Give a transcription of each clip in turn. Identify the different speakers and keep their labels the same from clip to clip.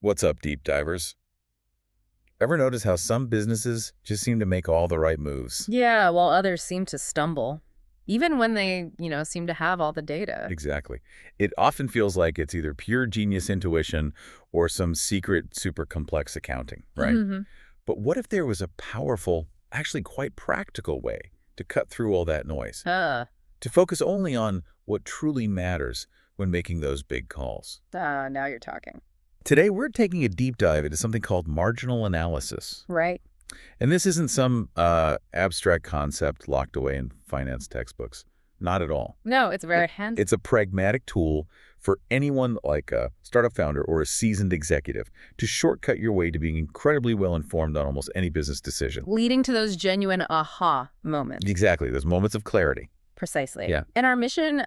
Speaker 1: What's up, deep divers? Ever notice how some businesses just seem to make all the right moves?
Speaker 2: Yeah, while others seem to stumble, even when they seem to have all the data.
Speaker 1: Exactly. It often feels like it's either pure genius intuition or some secret super complex accounting, right?
Speaker 2: Hmm.
Speaker 1: But what if there was a powerful, actually quite practical way to cut through all that noise,
Speaker 2: Uh,
Speaker 1: to focus only on what truly matters when making those big calls?
Speaker 2: now you're talking.
Speaker 1: Today, we're taking a deep dive into something called marginal analysis.
Speaker 2: Right?
Speaker 1: And this isn't some abstract concept locked away in finance textbooks. Not at all.
Speaker 2: No, it's
Speaker 1: It-
Speaker 2: very hands.
Speaker 1: It's a pragmatic tool for anyone like a startup founder or a seasoned executive to shortcut your way to being incredibly well-informed on almost any business decision.
Speaker 2: Leading to those genuine aha moments.
Speaker 1: Exactly. Those moments of clarity.
Speaker 2: Precisely.
Speaker 1: Yeah.
Speaker 2: And our mission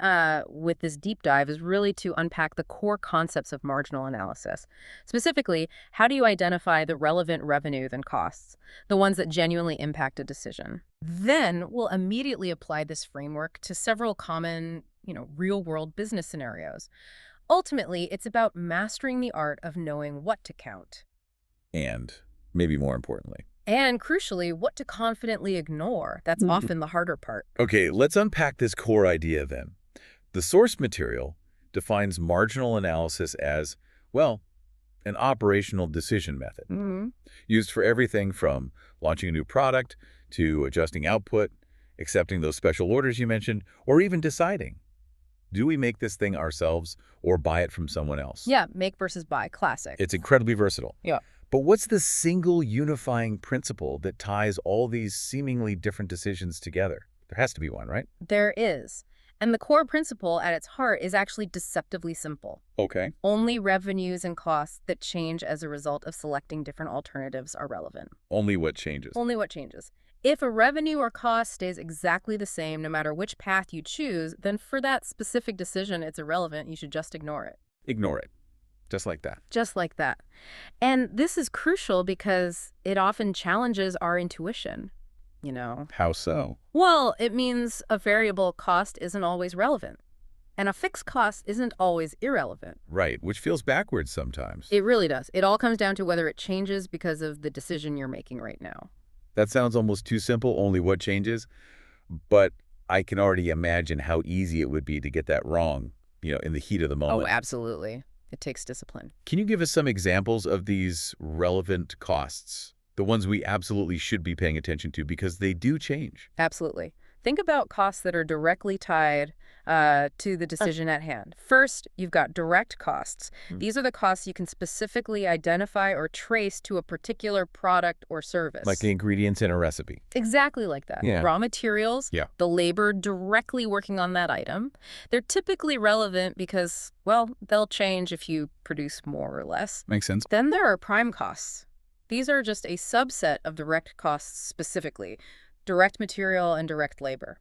Speaker 2: with this deep dive is really to unpack the core concepts of marginal analysis. Specifically, how do you identify the relevant revenues and costs, the ones that genuinely impact a decision? Then we'll immediately apply this framework to several common, real-world business scenarios. Ultimately, it's about mastering the art of knowing what to count.
Speaker 1: And maybe more importantly.
Speaker 2: And crucially, what to confidently ignore. That's often the harder part.
Speaker 1: Okay, let's unpack this core idea then. The source material defines marginal analysis as, well, an operational decision method
Speaker 2: Mm-hmm.
Speaker 1: used for everything from launching a new product to adjusting output, accepting those special orders you mentioned, or even deciding, do we make this thing ourselves or buy it from someone else?
Speaker 2: Yeah, make versus buy, classic.
Speaker 1: It's incredibly versatile.
Speaker 2: Yeah.
Speaker 1: But what's the single unifying principle that ties all these seemingly different decisions together? There has to be one, right?
Speaker 2: There is. And the core principle at its heart is actually deceptively simple.
Speaker 1: Okay.
Speaker 2: Only revenues and costs that change as a result of selecting different alternatives are relevant.
Speaker 1: Only what changes.
Speaker 2: Only what changes. If a revenue or cost stays exactly the same no matter which path you choose, then for that specific decision, it's irrelevant. You should just ignore it.
Speaker 1: Ignore it. Just like that.
Speaker 2: Just like that. And this is crucial because it often challenges our intuition.
Speaker 1: How so?
Speaker 2: Well, it means a variable cost isn't always relevant, and a fixed cost isn't always irrelevant.
Speaker 1: Right, which feels backwards sometimes.
Speaker 2: It really does. It all comes down to whether it changes because of the decision you're making right now.
Speaker 1: That sounds almost too simple, only what changes. But I can already imagine how easy it would be to get that wrong, in the heat of the moment.
Speaker 2: Oh, absolutely. It takes discipline.
Speaker 1: Can you give us some examples of these relevant costs? The ones we absolutely should be paying attention to because they do change.
Speaker 2: Absolutely. Think about costs that are directly tied to the decision at hand. First, you've got direct costs. These are the costs you can specifically identify or trace to a particular product or service.
Speaker 1: Like the ingredients in a recipe.
Speaker 2: Exactly like that.
Speaker 1: Yeah.
Speaker 2: Raw materials,
Speaker 1: Yeah.
Speaker 2: the labor directly working on that item. They're typically relevant because, well, they'll change if you produce more or less.
Speaker 1: Makes sense.
Speaker 2: Then there are prime costs. These are just a subset of direct costs specifically, direct material and direct labor.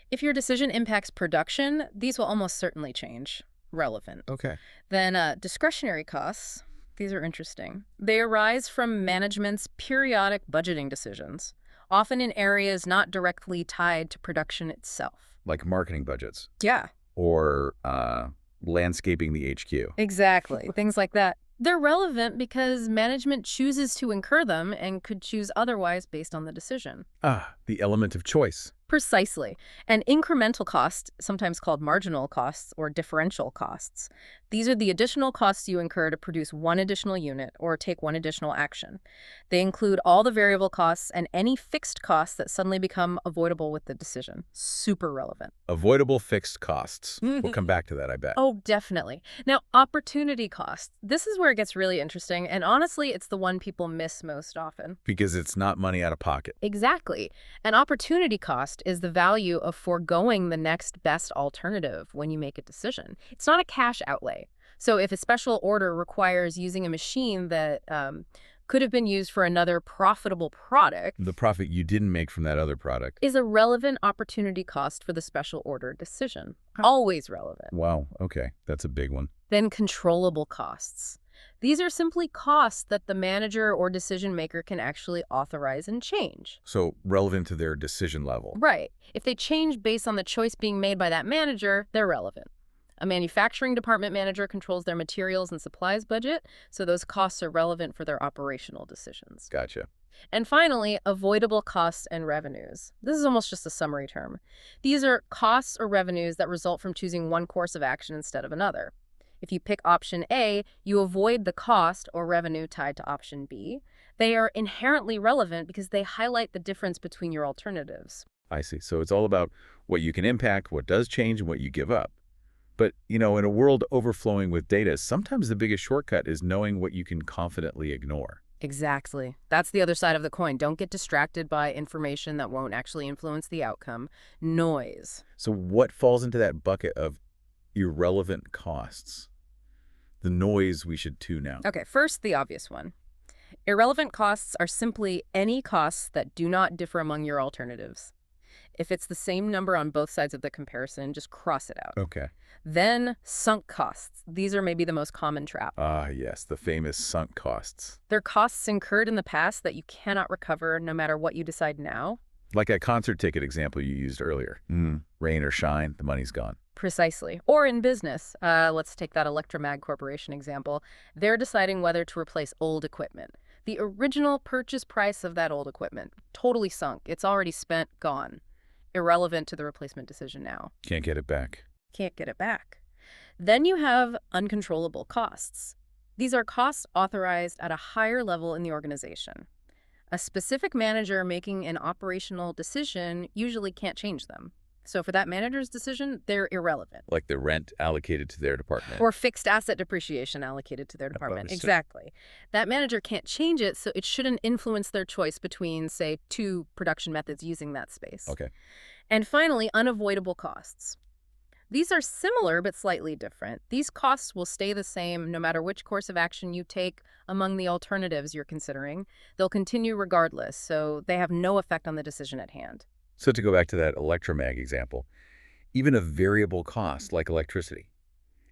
Speaker 2: If your decision impacts production, these will almost certainly change. Relevant.
Speaker 1: Okay.
Speaker 2: Then discretionary costs, these are interesting. They arise from management's periodic budgeting decisions, often in areas not directly tied to production itself.
Speaker 1: Like marketing budgets
Speaker 2: Yeah,
Speaker 1: or landscaping the HQ.
Speaker 2: exactly. Things like that. They're relevant because management chooses to incur them and could choose otherwise based on the decision.
Speaker 1: Ah, the element of choice.
Speaker 2: Precisely. And incremental costs, sometimes called marginal costs or differential costs. These are the additional costs you incur to produce one additional unit or take one additional action. They include all the variable costs and any fixed costs that suddenly become avoidable with the decision. Super relevant.
Speaker 1: Avoidable fixed costs. We'll come back to that, I bet.
Speaker 2: Oh, definitely. Now, opportunity costs. This is where it gets really interesting, and honestly, it's the one people miss most often.
Speaker 1: Because it's not money out of pocket.
Speaker 2: Exactly. An opportunity cost is the value of foregoing the next best alternative when you make a decision. It's not a cash outlay. So if a special order requires using a machine that could have been used for another profitable product,
Speaker 1: The profit you didn't make from that other product.
Speaker 2: is a relevant opportunity cost for the special order decision. Always relevant.
Speaker 1: Wow, okay. That's a big one.
Speaker 2: Then controllable costs. These are simply costs that the manager or decision maker can actually authorize and change.
Speaker 1: So relevant to their decision level.
Speaker 2: Right. If they change based on the choice being made by that manager, they're relevant. A manufacturing department manager controls their materials and supplies budget, so those costs are relevant for their operational decisions.
Speaker 1: Gotcha.
Speaker 2: And finally, avoidable costs and revenues. This is almost just a summary term. These are costs or revenues that result from choosing one course of action instead of another. If you pick option A, you avoid the cost or revenue tied to option B. They are inherently relevant because they highlight the difference between your alternatives.
Speaker 1: I see. So it's all about what you can impact, what does change, and what you give up. But, in a world overflowing with data, sometimes the biggest shortcut is knowing what you can confidently ignore.
Speaker 2: Exactly. That's the other side of the coin. Don't get distracted by information that won't actually influence the outcome. Noise.
Speaker 1: So what falls into that bucket of irrelevant costs? The noise we should tune out.
Speaker 2: Okay, first, the obvious one. Irrelevant costs are simply any costs that do not differ among your alternatives. If it's the same number on both sides of the comparison, just cross it out.
Speaker 1: Okay.
Speaker 2: Then, sunk costs. These are maybe the most common trap.
Speaker 1: Ah, yes, the famous sunk costs.
Speaker 2: They're costs incurred in the past that you cannot recover no matter what you decide now.
Speaker 1: Like a concert ticket example you used earlier. Rain or shine, the money's gone.
Speaker 2: Precisely. Or in business. Let's take that Electromag Corporation example. They're deciding whether to replace old equipment. The original purchase price of that old equipment, totally sunk. It's already spent, gone. Irrelevant to the replacement decision now.
Speaker 1: Can't get it back.
Speaker 2: Can't get it back. Then you have uncontrollable costs. These are costs authorized at a higher level in the organization. A specific manager making an operational decision usually can't change them. So for that manager's decision, they're irrelevant.
Speaker 1: Like the rent allocated to their department.
Speaker 2: Or fixed asset depreciation allocated to their department.
Speaker 1: Understood.
Speaker 2: Exactly. That manager can't change it, so it shouldn't influence their choice between, say, two production methods using that space.
Speaker 1: Okay.
Speaker 2: And finally, unavoidable costs. These are similar but slightly different. These costs will stay the same no matter which course of action you take among the alternatives you're considering. They'll continue regardless, so they have no effect on the decision at hand.
Speaker 1: So to go back to that Electromag example, even a variable cost like electricity,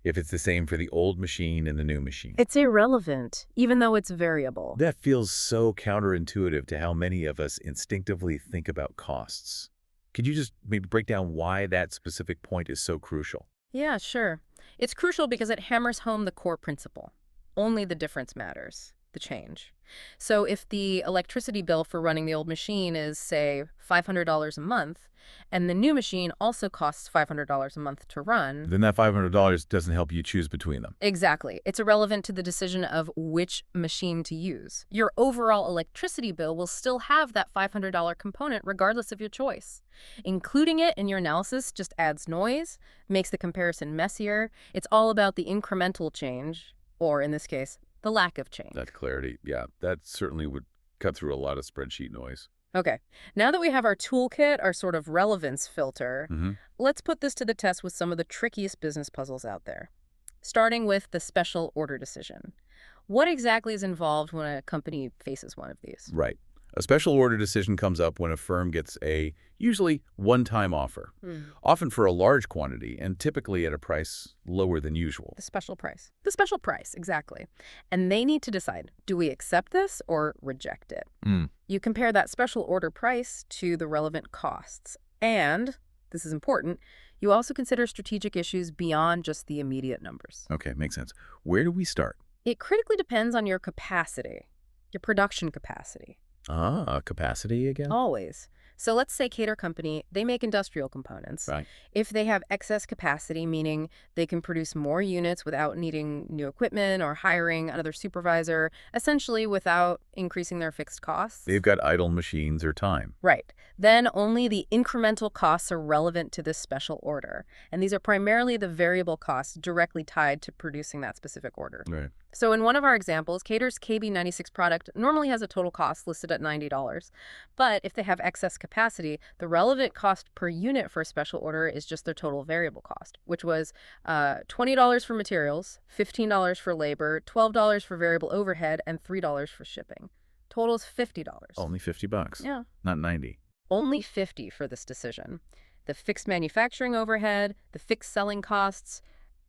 Speaker 1: if it's the same for the old machine and the new machine.
Speaker 2: It's irrelevant, even though it's variable.
Speaker 1: That feels so counterintuitive to how many of us instinctively think about costs. Could you just maybe break down why that specific point is so crucial?
Speaker 2: Yeah, sure. It's crucial because it hammers home the core principle. Only the difference matters, the change. So if the electricity bill for running the old machine is, say, $500 a month, and the new machine also costs $500 a month to run...
Speaker 1: Then that $500 doesn't help you choose between them.
Speaker 2: Exactly. It's irrelevant to the decision of which machine to use. Your overall electricity bill will still have that $500 component regardless of your choice. Including it in your analysis just adds noise, makes the comparison messier. It's all about the incremental change, or in this case, the lack of change.
Speaker 1: That clarity, yeah, that certainly would cut through a lot of spreadsheet noise.
Speaker 2: Okay, now that we have our toolkit, our sort of relevance filter, let's put this to the test with some of the trickiest business puzzles out there. Starting with the special order decision. What exactly is involved when a company faces one of these?
Speaker 1: Right. A special order decision comes up when a firm gets a usually one-time offer, often for a large quantity and typically at a price lower than usual.
Speaker 2: The special price. The special price, exactly. And they need to decide, do we accept this or reject it? You compare that special order price to the relevant costs. And, this is important, you also consider strategic issues beyond just the immediate numbers.
Speaker 1: Okay, makes sense. Where do we start?
Speaker 2: It critically depends on your capacity, your production capacity.
Speaker 1: Capacity again?
Speaker 2: Always. So let's say Cater Company, they make industrial components.
Speaker 1: Right.
Speaker 2: If they have excess capacity, meaning they can produce more units without needing new equipment or hiring another supervisor, essentially without increasing their fixed costs.
Speaker 1: They've got idle machines or time.
Speaker 2: Right. Then only the incremental costs are relevant to this special order. And these are primarily the variable costs directly tied to producing that specific order.
Speaker 1: Right.
Speaker 2: So in one of our examples, Cater's KB96 product normally has a total cost listed at $90. But if they have excess capacity, the relevant cost per unit for a special order is just their total variable cost, which was $20 for materials, $15 for labor, $12 for variable overhead, and $3 for shipping. Total is $50.
Speaker 1: Only $50.
Speaker 2: Yeah.
Speaker 1: Not 90.
Speaker 2: Only $50 for this decision. The fixed manufacturing overhead, the fixed selling costs,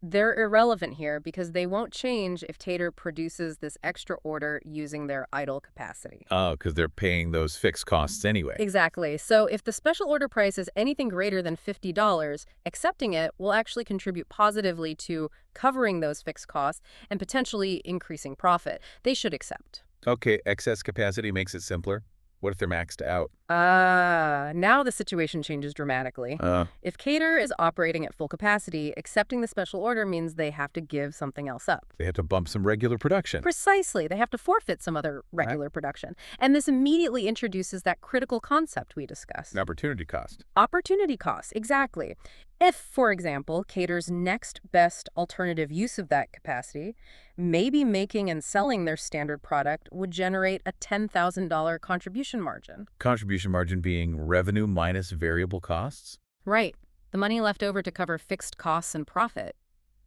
Speaker 2: They're irrelevant here because they won't change if Tater produces this extra order using their idle capacity.
Speaker 1: Oh, because they're paying those fixed costs anyway.
Speaker 2: Exactly. So if the special order price is anything greater than $50, accepting it will actually contribute positively to covering those fixed costs and potentially increasing profit. They should accept.
Speaker 1: Okay, excess capacity makes it simpler. What if they're maxed out?
Speaker 2: Now the situation changes dramatically. If Cater is operating at full capacity, accepting the special order means they have to give something else up.
Speaker 1: They have to bump some regular production.
Speaker 2: Precisely. They have to forfeit some other regular production. And this immediately introduces that critical concept we discussed.
Speaker 1: An opportunity cost.
Speaker 2: Opportunity cost, exactly. If, for example, Cater's next best alternative use of that capacity, maybe making and selling their standard product would generate a $10,000 contribution margin.
Speaker 1: Contribution margin being revenue minus variable costs?
Speaker 2: Right. The money left over to cover fixed costs and profit.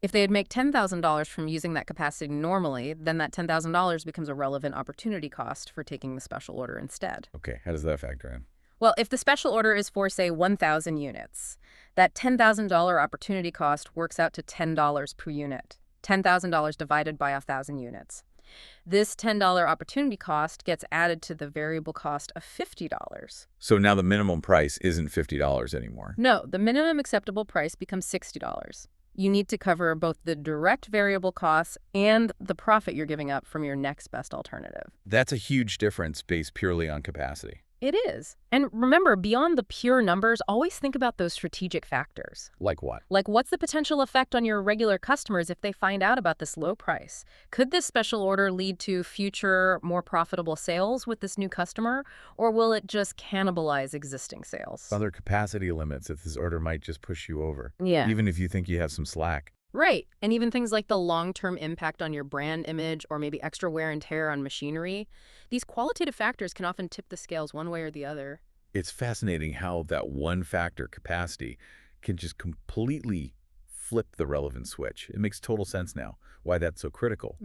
Speaker 2: If they'd make $10,000 from using that capacity normally, then that $10,000 becomes a relevant opportunity cost for taking the special order instead.
Speaker 1: Okay, how does that factor in?
Speaker 2: Well, if the special order is for, say, 1,000 units, that $10,000 opportunity cost works out to $10 per unit. $10,000 divided by 1,000 units. This $10 opportunity cost gets added to the variable cost of $50.
Speaker 1: So now the minimum price isn't $50 anymore.
Speaker 2: No, the minimum acceptable price becomes $60. You need to cover both the direct variable costs and the profit you're giving up from your next best alternative.
Speaker 1: That's a huge difference based purely on capacity.
Speaker 2: It is. And remember, beyond the pure numbers, always think about those strategic factors.
Speaker 1: Like what?
Speaker 2: Like, what's the potential effect on your regular customers if they find out about this low price? Could this special order lead to future, more profitable sales with this new customer? Or will it just cannibalize existing sales?
Speaker 1: Other capacity limits if this order might just push you over.
Speaker 2: Yeah.
Speaker 1: Even if you think you have some slack.
Speaker 2: Right. And even things like the long-term impact on your brand image or maybe extra wear and tear on machinery. These qualitative factors can often tip the scales one way or the other.
Speaker 1: It's fascinating how that one factor, capacity, can just completely flip the relevant switch. It makes total sense now why that's so critical.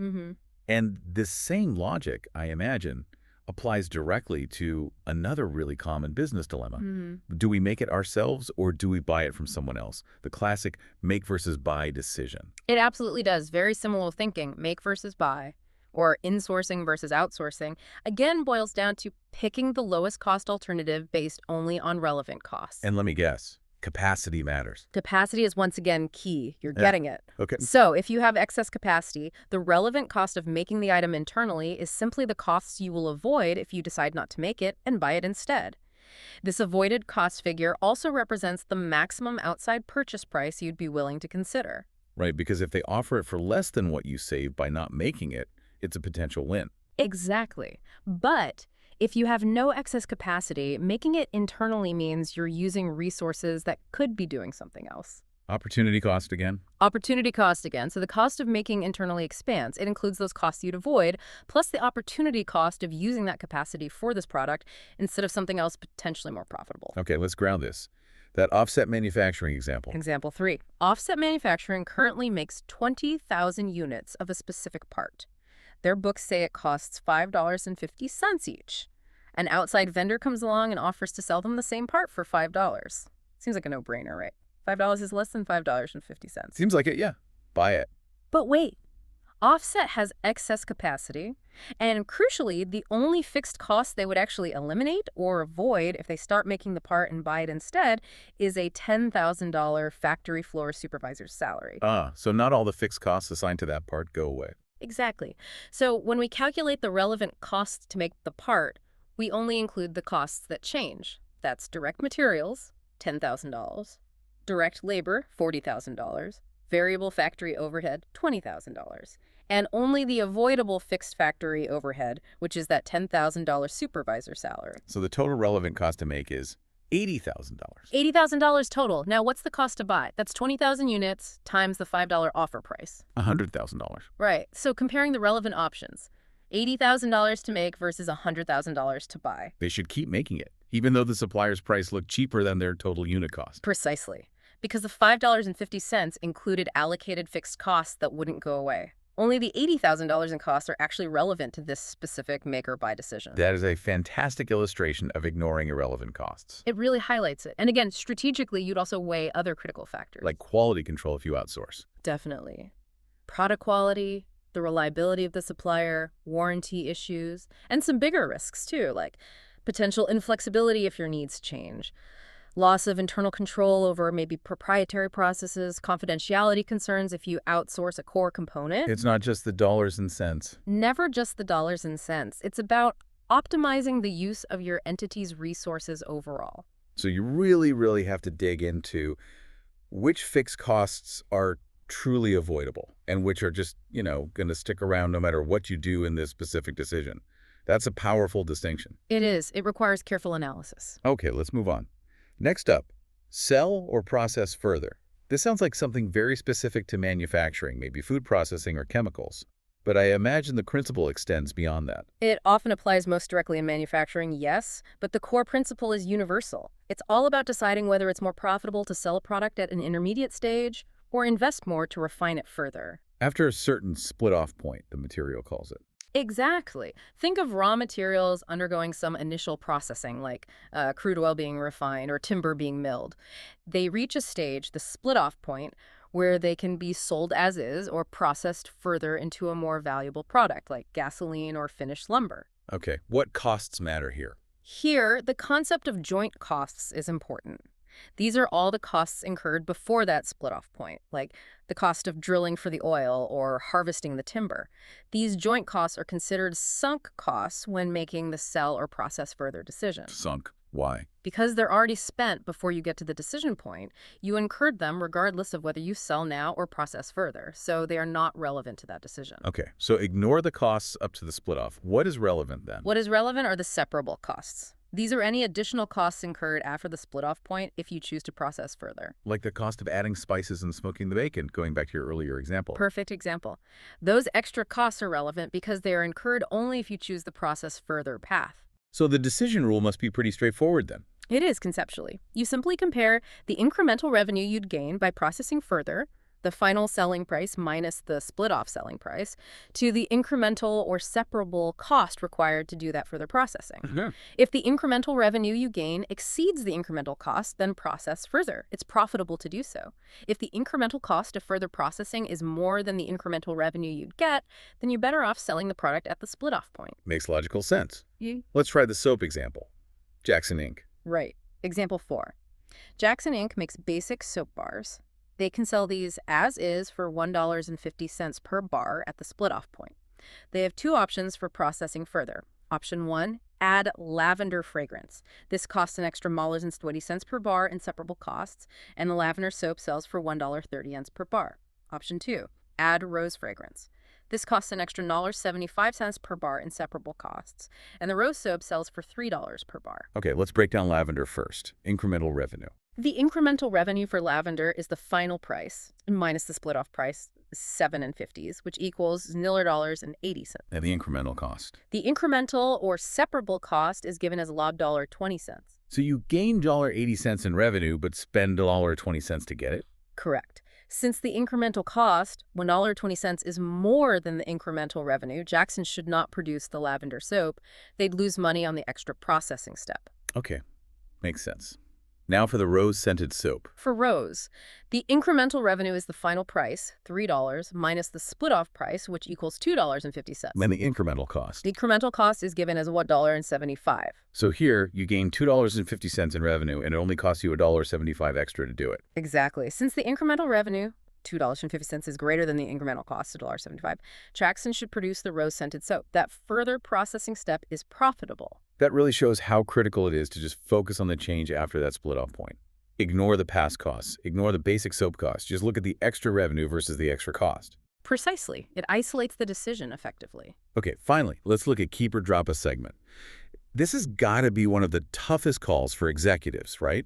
Speaker 1: And this same logic, I imagine, applies directly to another really common business dilemma. Do we make it ourselves or do we buy it from someone else? The classic make versus buy decision.
Speaker 2: It absolutely does. Very similar thinking, make versus buy, or insourcing versus outsourcing, again boils down to picking the lowest cost alternative based only on relevant costs.
Speaker 1: And let me guess, capacity matters.
Speaker 2: Capacity is once again key. You're getting it.
Speaker 1: Okay.
Speaker 2: So if you have excess capacity, the relevant cost of making the item internally is simply the costs you will avoid if you decide not to make it and buy it instead. This avoided cost figure also represents the maximum outside purchase price you'd be willing to consider.
Speaker 1: Right, because if they offer it for less than what you save by not making it, it's a potential win.
Speaker 2: Exactly. But if you have no excess capacity, making it internally means you're using resources that could be doing something else.
Speaker 1: Opportunity cost again?
Speaker 2: Opportunity cost again. So the cost of making internally expands. It includes those costs you'd avoid, plus the opportunity cost of using that capacity for this product instead of something else potentially more profitable.
Speaker 1: Okay, let's ground this. That offset manufacturing example.
Speaker 2: Example 3. Offset manufacturing currently makes 20,000 units of a specific part. Their books say it costs $5.50 each. An outside vendor comes along and offers to sell them the same part for $5. Seems like a no-brainer, right? $5 is less than $5.50.
Speaker 1: Seems like it, yeah. Buy it.
Speaker 2: But wait, Offset has excess capacity, and crucially, the only fixed cost they would actually eliminate or avoid if they start making the part and buy it instead is a $10,000 factory floor supervisor's salary.
Speaker 1: So not all the fixed costs assigned to that part go away.
Speaker 2: Exactly. So when we calculate the relevant costs to make the part, we only include the costs that change. That's direct materials, $10,000, direct labor, $40,000, variable factory overhead, $20,000, and only the avoidable fixed factory overhead, which is that $10,000 supervisor salary.
Speaker 1: So the total relevant cost to make is $80,000.
Speaker 2: $80,000 total. Now, what's the cost to buy? That's 20,000 units times the $5 offer price.
Speaker 1: $100,000.
Speaker 2: Right. So comparing the relevant options, $80,000 to make versus $100,000 to buy.
Speaker 1: They should keep making it, even though the supplier's price looked cheaper than their total unit cost.
Speaker 2: Precisely. Because the $5.50 included allocated fixed costs that wouldn't go away. Only the $80,000 in costs are actually relevant to this specific make or buy decision.
Speaker 1: That is a fantastic illustration of ignoring irrelevant costs.
Speaker 2: It really highlights it. And again, strategically, you'd also weigh other critical factors.
Speaker 1: Like quality control if you outsource.
Speaker 2: Definitely. Product quality, the reliability of the supplier, warranty issues, and some bigger risks too, like potential inflexibility if your needs change, loss of internal control over maybe proprietary processes, confidentiality concerns if you outsource a core component.
Speaker 1: It's not just the dollars and cents.
Speaker 2: Never just the dollars and cents. It's about optimizing the use of your entity's resources overall.
Speaker 1: So you really, really have to dig into which fixed costs are truly avoidable and which are just, going to stick around no matter what you do in this specific decision. That's a powerful distinction.
Speaker 2: It is. It requires careful analysis.
Speaker 1: Okay, let's move on. Next up, sell or process further. This sounds like something very specific to manufacturing, maybe food processing or chemicals. But I imagine the principle extends beyond that.
Speaker 2: It often applies most directly in manufacturing, yes, but the core principle is universal. It's all about deciding whether it's more profitable to sell a product at an intermediate stage or invest more to refine it further.
Speaker 1: After a certain split-off point, the material calls it.
Speaker 2: Exactly. Think of raw materials undergoing some initial processing, like crude oil being refined or timber being milled. They reach a stage, the split-off point, where they can be sold as is or processed further into a more valuable product, like gasoline or finished lumber.
Speaker 1: Okay, what costs matter here?
Speaker 2: Here, the concept of joint costs is important. These are all the costs incurred before that split-off point, like the cost of drilling for the oil or harvesting the timber. These joint costs are considered sunk costs when making the sell or process further decision.
Speaker 1: Sunk. Why?
Speaker 2: Because they're already spent before you get to the decision point, you incurred them regardless of whether you sell now or process further, so they are not relevant to that decision.
Speaker 1: Okay, so ignore the costs up to the split-off. What is relevant then?
Speaker 2: What is relevant are the separable costs. These are any additional costs incurred after the split-off point if you choose to process further.
Speaker 1: Like the cost of adding spices and smoking the bacon, going back to your earlier example.
Speaker 2: Perfect example. Those extra costs are relevant because they are incurred only if you choose the process further path.
Speaker 1: So the decision rule must be pretty straightforward then.
Speaker 2: It is conceptually. You simply compare the incremental revenue you'd gain by processing further, the final selling price minus the split-off selling price, to the incremental or separable cost required to do that further processing. If the incremental revenue you gain exceeds the incremental cost, then process further. It's profitable to do so. If the incremental cost of further processing is more than the incremental revenue you'd get, then you're better off selling the product at the split-off point.
Speaker 1: Makes logical sense. Let's try the soap example. Jackson Inc.
Speaker 2: Right. Example 4. Jackson Inc. makes basic soap bars. They can sell these as is for $1.50 per bar at the split-off point. They have two options for processing further. Option 1, add lavender fragrance. This costs an extra $1.20 per bar in separable costs, and the lavender soap sells for $1.30 per bar. Option 2, add rose fragrance. This costs an extra $1.75 per bar in separable costs, and the rose soap sells for $3 per bar.
Speaker 1: Okay, let's break down lavender first. Incremental revenue.
Speaker 2: The incremental revenue for lavender is the final price, minus the split-off price, 7.50, which equals $0.80.
Speaker 1: And the incremental cost.
Speaker 2: The incremental or separable cost is given as $1.20.
Speaker 1: So you gain $1.80 in revenue, but spend $1.20 to get it?
Speaker 2: Correct. Since the incremental cost, $1.20, is more than the incremental revenue, Jackson should not produce the lavender soap. They'd lose money on the extra processing step.
Speaker 1: Okay, makes sense. Now for the rose-scented soap.
Speaker 2: For rose, the incremental revenue is the final price, $3, minus the split-off price, which equals $2.50.
Speaker 1: And the incremental cost.
Speaker 2: The incremental cost is given as $1.75.
Speaker 1: So here, you gain $2.50 in revenue, and it only costs you $1.75 extra to do it.
Speaker 2: Exactly. Since the incremental revenue, $2.50, is greater than the incremental cost, $1.75, Jackson should produce the rose-scented soap. That further processing step is profitable.
Speaker 1: That really shows how critical it is to just focus on the change after that split-off point. Ignore the past costs. Ignore the basic soap costs. Just look at the extra revenue versus the extra cost.
Speaker 2: Precisely. It isolates the decision effectively.
Speaker 1: Okay, finally, let's look at keep or drop a segment. This has got to be one of the toughest calls for executives, right?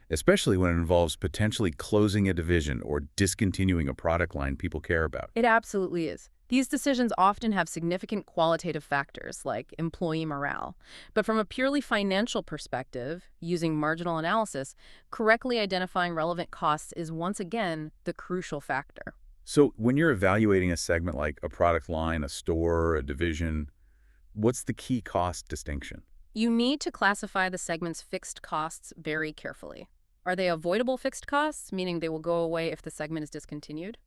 Speaker 1: Especially when it involves potentially closing a division or discontinuing a product line people care about.
Speaker 2: It absolutely is. These decisions often have significant qualitative factors like employee morale. But from a purely financial perspective, using marginal analysis, correctly identifying relevant costs is once again the crucial factor.
Speaker 1: So when you're evaluating a segment like a product line, a store, a division, what's the key cost distinction?
Speaker 2: You need to classify the segment's fixed costs very carefully. Are they avoidable fixed costs, meaning they will go away if the segment is discontinued?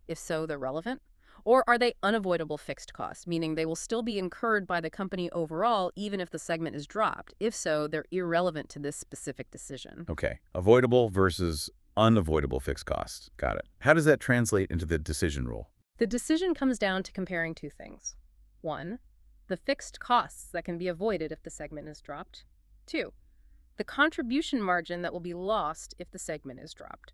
Speaker 2: If so, they're relevant? Or are they unavoidable fixed costs, meaning they will still be incurred by the company overall even if the segment is dropped? If so, they're irrelevant to this specific decision.
Speaker 1: Okay, avoidable versus unavoidable fixed costs. Got it. How does that translate into the decision rule?
Speaker 2: The decision comes down to comparing two things. One, the fixed costs that can be avoided if the segment is dropped. Two, the contribution margin that will be lost if the segment is dropped.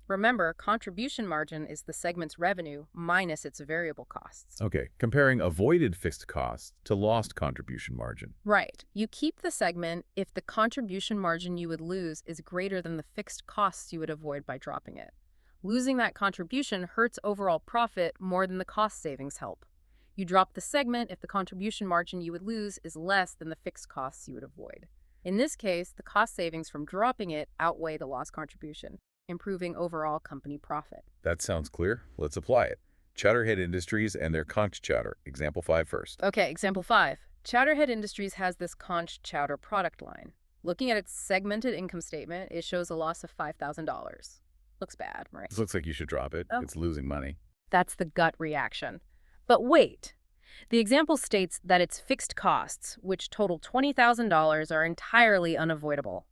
Speaker 2: Remember, contribution margin is the segment's revenue minus its variable costs.
Speaker 1: Okay, comparing avoided fixed costs to lost contribution margin.
Speaker 2: Right. You keep the segment if the contribution margin you would lose is greater than the fixed costs you would avoid by dropping it. Losing that contribution hurts overall profit more than the cost savings help. You drop the segment if the contribution margin you would lose is less than the fixed costs you would avoid. In this case, the cost savings from dropping it outweigh the lost contribution, improving overall company profit.
Speaker 1: That sounds clear. Let's apply it. Chowderhead Industries and their conch chowder. Example 5 first.
Speaker 2: Okay, example 5. Chowderhead Industries has this conch chowder product line. Looking at its segmented income statement, it shows a loss of $5,000. Looks bad, right?
Speaker 1: This looks like you should drop it.
Speaker 2: Oh.
Speaker 1: It's losing money.
Speaker 2: That's the gut reaction. But wait. The example states that its fixed costs, which total $20,000, are entirely unavoidable.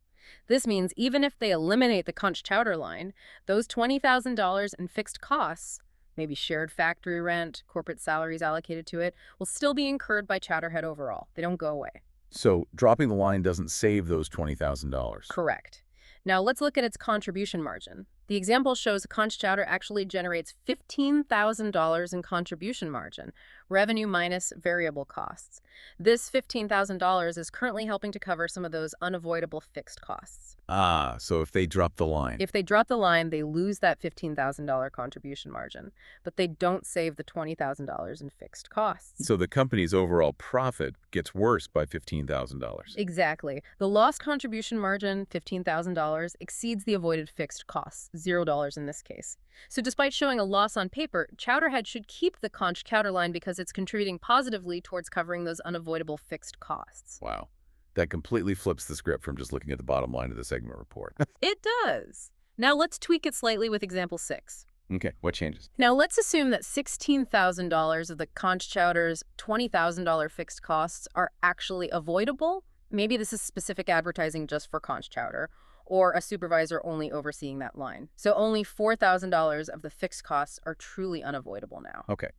Speaker 2: This means even if they eliminate the conch chowder line, those $20,000 in fixed costs, maybe shared factory rent, corporate salaries allocated to it, will still be incurred by Chowderhead overall. They don't go away.
Speaker 1: So dropping the line doesn't save those $20,000.
Speaker 2: Correct. Now let's look at its contribution margin. The example shows conch chowder actually generates $15,000 in contribution margin, revenue minus variable costs. This $15,000 is currently helping to cover some of those unavoidable fixed costs.
Speaker 1: Ah, so if they drop the line.
Speaker 2: If they drop the line, they lose that $15,000 contribution margin, but they don't save the $20,000 in fixed costs.
Speaker 1: So the company's overall profit gets worse by $15,000.
Speaker 2: Exactly. The lost contribution margin, $15,000, exceeds the avoided fixed costs, $0 in this case. So despite showing a loss on paper, Chowderhead should keep the conch chowder line because it's contributing positively towards covering those unavoidable fixed costs.
Speaker 1: Wow. That completely flips the script from just looking at the bottom line of the segment report.
Speaker 2: It does. Now let's tweak it slightly with example 6.
Speaker 1: Okay, what changes?
Speaker 2: Now let's assume that $16,000 of the conch chowder's $20,000 fixed costs are actually avoidable. Maybe this is specific advertising just for conch chowder, or a supervisor only overseeing that line. So only $4,000 of the fixed costs are truly unavoidable now.
Speaker 1: Okay.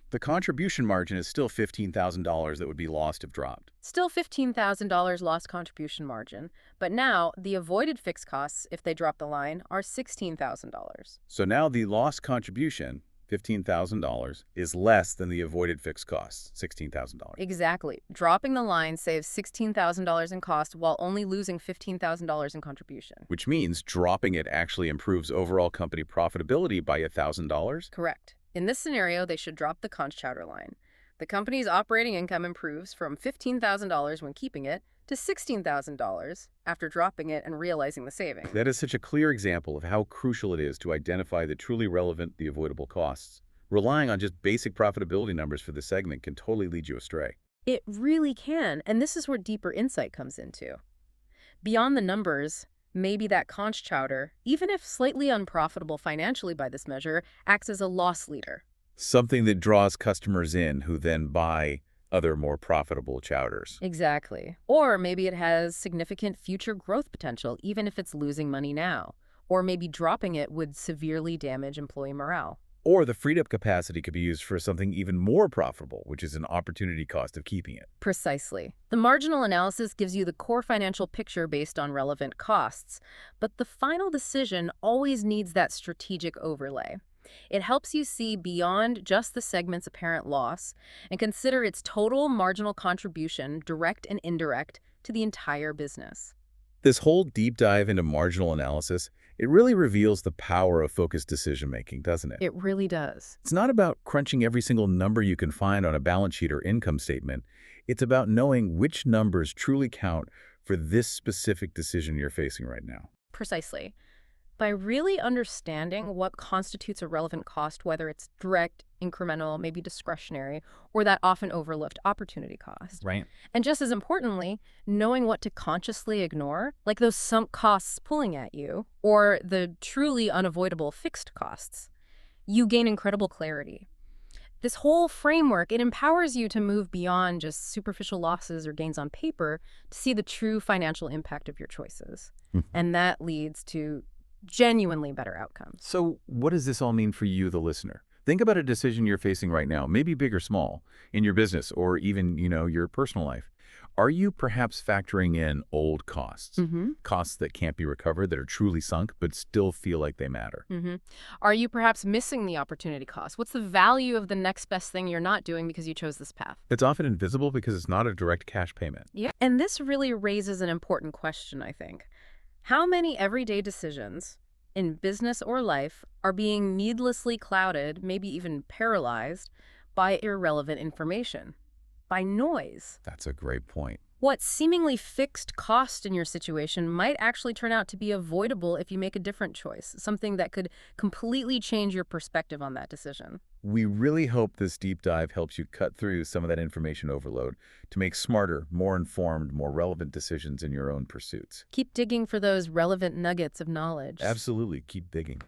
Speaker 1: The contribution margin is still $15,000 that would be lost if dropped.
Speaker 2: Still $15,000 lost contribution margin, but now the avoided fixed costs, if they drop the line, are $16,000.
Speaker 1: So now the lost contribution, $15,000, is less than the avoided fixed costs, $16,000.
Speaker 2: Exactly. Dropping the line saves $16,000 in cost while only losing $15,000 in contribution.
Speaker 1: Which means dropping it actually improves overall company profitability by $1,000?
Speaker 2: Correct. In this scenario, they should drop the conch chowder line. The company's operating income improves from $15,000 when keeping it to $16,000 after dropping it and realizing the savings.
Speaker 1: That is such a clear example of how crucial it is to identify the truly relevant, the avoidable costs. Relying on just basic profitability numbers for the segment can totally lead you astray.
Speaker 2: It really can, and this is where deeper insight comes into. Beyond the numbers, maybe that conch chowder, even if slightly unprofitable financially by this measure, acts as a loss leader.
Speaker 1: Something that draws customers in who then buy other more profitable chowders.
Speaker 2: Exactly. Or maybe it has significant future growth potential, even if it's losing money now. Or maybe dropping it would severely damage employee morale.
Speaker 1: Or the freed up capacity could be used for something even more profitable, which is an opportunity cost of keeping it.
Speaker 2: Precisely. The marginal analysis gives you the core financial picture based on relevant costs, but the final decision always needs that strategic overlay. It helps you see beyond just the segment's apparent loss and consider its total marginal contribution, direct and indirect, to the entire business.
Speaker 1: This whole deep dive into marginal analysis, it really reveals the power of focused decision-making, doesn't it?
Speaker 2: It really does.
Speaker 1: It's not about crunching every single number you can find on a balance sheet or income statement. It's about knowing which numbers truly count for this specific decision you're facing right now.
Speaker 2: Precisely. By really understanding what constitutes a relevant cost, whether it's direct, incremental, maybe discretionary, or that often overlooked opportunity cost.
Speaker 1: Right.
Speaker 2: And just as importantly, knowing what to consciously ignore, like those sunk costs pulling at you, or the truly unavoidable fixed costs. you gain incredible clarity. This whole framework, it empowers you to move beyond just superficial losses or gains on paper to see the true financial impact of your choices.
Speaker 1: Mhm.
Speaker 2: And that leads to genuinely better outcomes.
Speaker 1: So what does this all mean for you, the listener? Think about a decision you're facing right now, maybe big or small, in your business or even, your personal life. Are you perhaps factoring in old costs?
Speaker 2: Hmm.
Speaker 1: Costs that can't be recovered, that are truly sunk, but still feel like they matter?
Speaker 2: Hmm. Are you perhaps missing the opportunity cost? What's the value of the next best thing you're not doing because you chose this path?
Speaker 1: It's often invisible because it's not a direct cash payment.
Speaker 2: Yeah. And this really raises an important question, I think. How many everyday decisions in business or life are being needlessly clouded, maybe even paralyzed, by irrelevant information, by noise?
Speaker 1: That's a great point.
Speaker 2: What seemingly fixed cost in your situation might actually turn out to be avoidable if you make a different choice, something that could completely change your perspective on that decision.
Speaker 1: We really hope this deep dive helps you cut through some of that information overload to make smarter, more informed, more relevant decisions in your own pursuits.
Speaker 2: Keep digging for those relevant nuggets of knowledge.
Speaker 1: Absolutely. Keep digging.